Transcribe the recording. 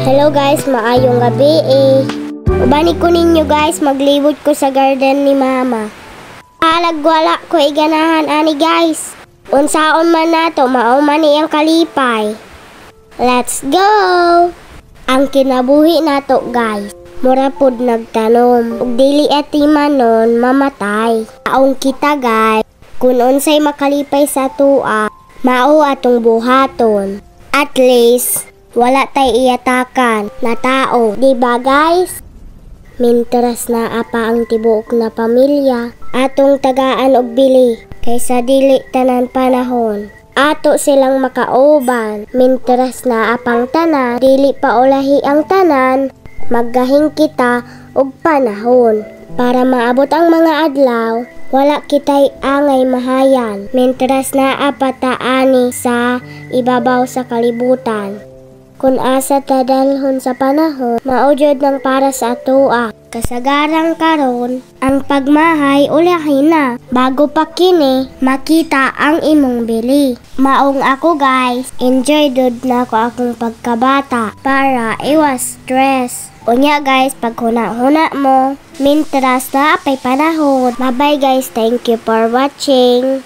Hello guys, maayong gabi Ubani ko ninyo guys, maglibot ko sa garden ni mama. Alagwala ko iganahan ani guys. Unsaon man nato, mao man iyang kalipay. Let's go! Ang kinabuhi nato guys, mura pod nagtanom. Ug dili atimanon mamatay. Aong kita guys, kun unsay makalipay sa tua, mao atong buhaton. At least wala tay iatakan na tao, di ba guys? Mintras na apa ang tibuok na pamilya, atong tagaan og bili, kaysa dili tanan panahon. Ato silang makauban, mintras na apang tanan, dili pa ulahi ang tanan, maggahing kita og panahon. Para maabot ang mga adlaw, wala kitay angay mahayan, mintras na apataani sa ibabaw sa kalibutan. Kung asa tadalhon sa panahon, maujod ng para sa atoa. Kasagarang karon, ang pagmahay ulahin na, bago pa kini, makita ang imong bili. Maong ako guys, enjoy dod na ko akong pagkabata, para iwas stress. Unya guys, pag huna-huna mo, mintras na apay panahon. Bye bye guys, thank you for watching.